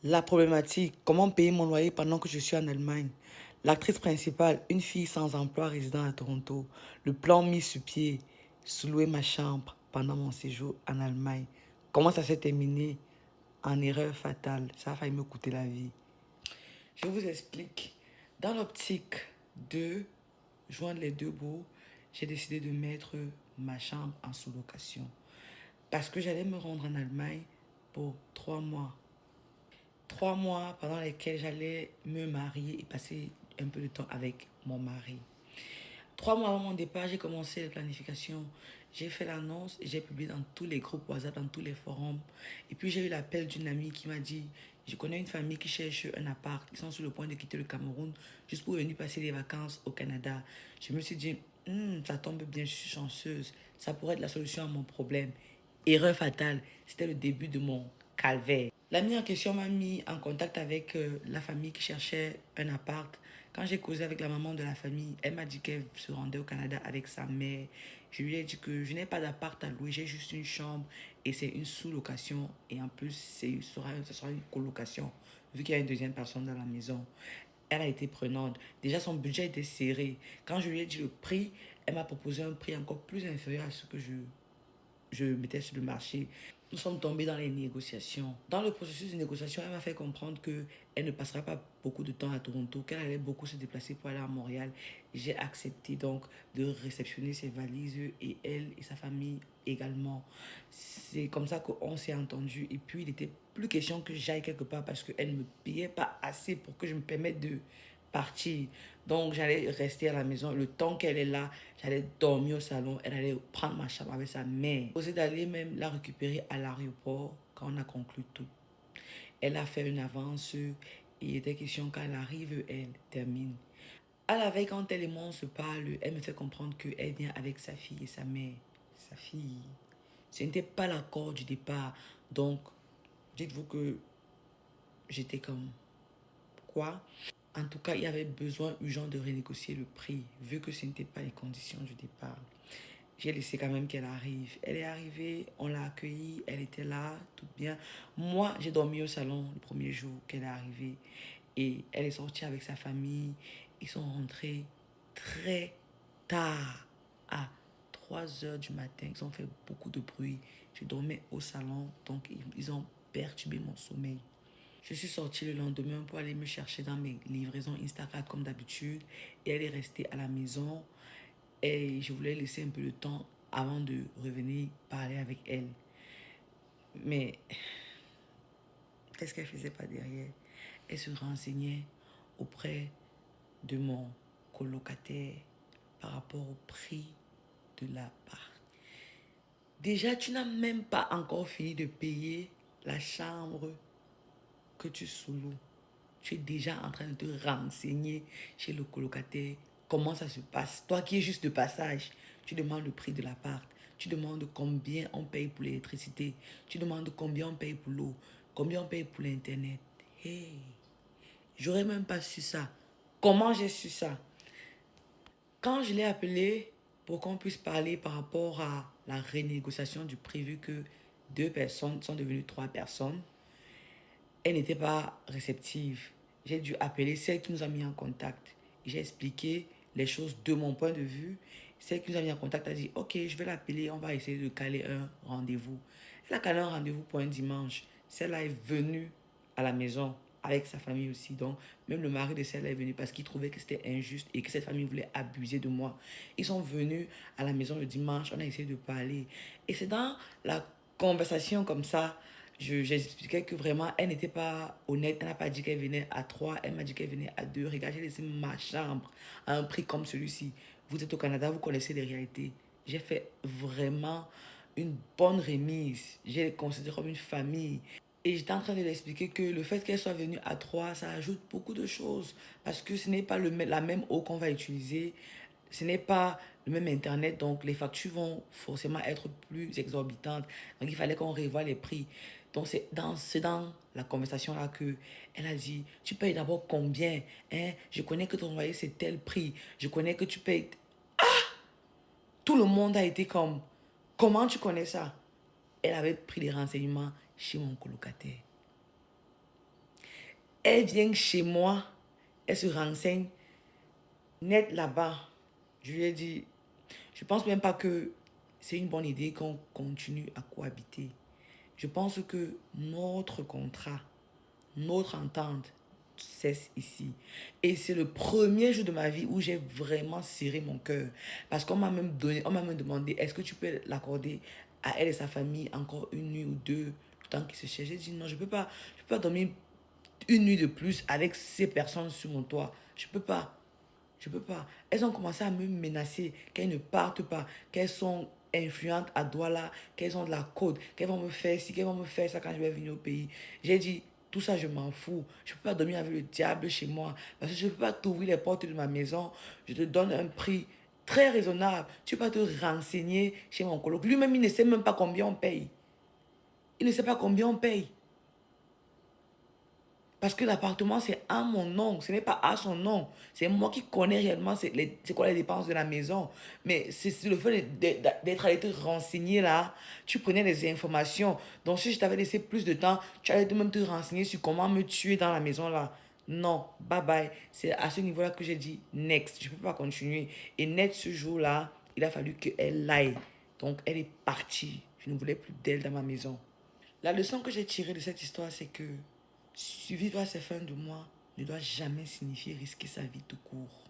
La problématique, comment payer mon loyer pendant que je suis en Allemagne. L'actrice principale, une fille sans emploi résidant à Toronto. Le plan mis sur pied, sous-louer ma chambre pendant mon séjour en Allemagne. Comment ça s'est terminé? En erreur fatale. Ça a failli me coûter la vie. Je vous explique. Dans l'optique de joindre les deux bouts, j'ai décidé de mettre ma chambre en sous-location. Parce que j'allais me rendre en Allemagne pour 3 mois. 3 mois pendant lesquels j'allais me marier et passer un peu de temps avec mon mari. 3 mois avant mon départ, j'ai commencé la planification. J'ai fait l'annonce, j'ai publié dans tous les groupes WhatsApp, dans tous les forums. Et puis j'ai eu l'appel d'une amie qui m'a dit, je connais une famille qui cherche un appart. Ils sont sur le point de quitter le Cameroun juste pour venir passer des vacances au Canada. Je me suis dit, ça tombe bien, je suis chanceuse. Ça pourrait être la solution à mon problème. Erreur fatale, c'était le début de mon calvaire. L'ami en question m'a mis en contact avec la famille qui cherchait un appart. Quand j'ai causé avec la maman de la famille, elle m'a dit qu'elle se rendait au Canada avec sa mère. Je lui ai dit que je n'ai pas d'appart à louer, j'ai juste une chambre et c'est une sous-location. Et en plus, ce sera une colocation, vu qu'il y a une deuxième personne dans la maison. Elle a été prenante. Déjà, son budget était serré. Quand je lui ai dit le prix, elle m'a proposé un prix encore plus inférieur à ce que je mettais sur le marché. Nous sommes tombés dans les négociations. Dans le processus de négociation, elle m'a fait comprendre qu'elle ne passera pas beaucoup de temps à Toronto, qu'elle allait beaucoup se déplacer pour aller à Montréal. J'ai accepté donc de réceptionner ses valises et elle et sa famille également. C'est comme ça qu'on s'est entendu. Et puis, il n'était plus question que j'aille quelque part parce qu'elle ne me payait pas assez pour que je me permette de partir. Donc, j'allais rester à la maison. Le temps qu'elle est là, j'allais dormir au salon. Elle allait prendre ma chambre avec sa mère. Osé d'aller même la récupérer à l'aéroport quand on a conclu tout. Elle a fait une avance et il était question quand elle arrive, elle termine. À la veille, quand elle et moi on se parle, elle me fait comprendre qu'elle vient avec sa fille et sa mère. Sa fille. Ce n'était pas l'accord du départ. Donc, dites-vous que j'étais comme quoi? En tout cas, il y avait besoin urgent de renégocier le prix, vu que ce n'étaient pas les conditions du départ. J'ai laissé quand même qu'elle arrive. Elle est arrivée, on l'a accueillie, elle était là, tout bien. Moi, j'ai dormi au salon le premier jour qu'elle est arrivée. Et elle est sortie avec sa famille. Ils sont rentrés très tard, à 3 heures du matin. Ils ont fait beaucoup de bruit. Je dormais au salon, donc ils ont perturbé mon sommeil. Je suis sortie le lendemain pour aller me chercher dans mes livraisons Instagram comme d'habitude. Et elle est restée à la maison. Et je voulais laisser un peu de temps avant de revenir parler avec elle. Mais qu'est-ce qu'elle faisait pas derrière? Elle se renseignait auprès de mon colocataire par rapport au prix de l'appart. Déjà, tu n'as même pas encore fini de payer la chambre que tu sous-loues. Tu es déjà en train de te renseigner chez le colocataire comment ça se passe. Toi qui es juste de passage, tu demandes le prix de l'appart. Tu demandes combien on paye pour l'électricité. Tu demandes combien on paye pour l'eau. Combien on paye pour l'Internet. Hey, j'aurais même pas su ça. Comment j'ai su ça? Quand je l'ai appelé pour qu'on puisse parler par rapport à la renégociation du prix, vu que 2 personnes sont devenues 3 personnes, elle n'était pas réceptive. J'ai dû appeler celle qui nous a mis en contact. J'ai expliqué les choses de mon point de vue. Celle qui nous a mis en contact a dit, ok, je vais l'appeler, on va essayer de caler un rendez-vous. Elle a calé un rendez-vous pour un dimanche. Celle-là est venue à la maison avec sa famille aussi. Donc, même le mari de celle-là est venu parce qu'il trouvait que c'était injuste et que cette famille voulait abuser de moi. Ils sont venus à la maison le dimanche, on a essayé de parler. Et c'est dans la conversation comme ça, j'expliquais que vraiment, elle n'était pas honnête. Elle n'a pas dit qu'elle venait à 3, elle m'a dit qu'elle venait à 2. Regarde, j'ai laissé ma chambre à un prix comme celui-ci. Vous êtes au Canada, vous connaissez les réalités. J'ai fait vraiment une bonne remise. J'ai les considéré comme une famille. Et j'étais en train de lui expliquer que le fait qu'elle soit venue à 3, ça ajoute beaucoup de choses. Parce que ce n'est pas la même eau qu'on va utiliser. Ce n'est pas le même Internet. Donc, les factures vont forcément être plus exorbitantes. Donc, il fallait qu'on revoie les prix. Donc, c'est dans la conversation là que elle a dit, tu payes d'abord combien, hein? Je connais que ton loyer, c'est tel prix. Je connais que tu payes... Tout le monde a été comme, comment tu connais ça? Elle avait pris des renseignements chez mon colocataire. Elle vient chez moi, elle se renseigne, net là-bas. Je lui ai dit, je pense même pas que c'est une bonne idée qu'on continue à cohabiter. Je pense que notre contrat, notre entente cesse ici. Et c'est le premier jour de ma vie où j'ai vraiment serré mon cœur. Parce qu'on m'a même donné, on m'a même demandé, est-ce que tu peux l'accorder à elle et sa famille encore une nuit ou deux, le temps qu'ils se cherchent. J'ai dit non, je peux pas dormir une nuit de plus avec ces personnes sur mon toit. Je peux pas. Je peux pas. Elles ont commencé à me menacer qu'elles ne partent pas, qu'elles sont influentes à Douala, qu'elles ont de la côte, qu'elles vont me faire ci, qu'elles vont me faire ça quand je vais venir au pays. J'ai dit, tout ça, je m'en fous. Je ne peux pas dormir avec le diable chez moi parce que je ne peux pas t'ouvrir les portes de ma maison. Je te donne un prix très raisonnable. Tu peux pas te renseigner chez mon coloc. Lui-même, il ne sait même pas combien on paye. Il ne sait pas combien on paye. Parce que l'appartement, c'est à mon nom, ce n'est pas à son nom. C'est moi qui connais réellement c'est quoi les dépenses de la maison. Mais c'est le fait d'être allé te renseigner là, tu prenais les informations. Donc si je t'avais laissé plus de temps, tu allais même te renseigner sur comment me tuer dans la maison là. Non, bye bye. C'est à ce niveau-là que j'ai dit next. Je ne peux pas continuer. Et net ce jour-là, il a fallu qu'elle aille. Donc elle est partie. Je ne voulais plus d'elle dans ma maison. La leçon que j'ai tirée de cette histoire, c'est que vivre à ses fins de mois ne doit jamais signifier risquer sa vie tout court.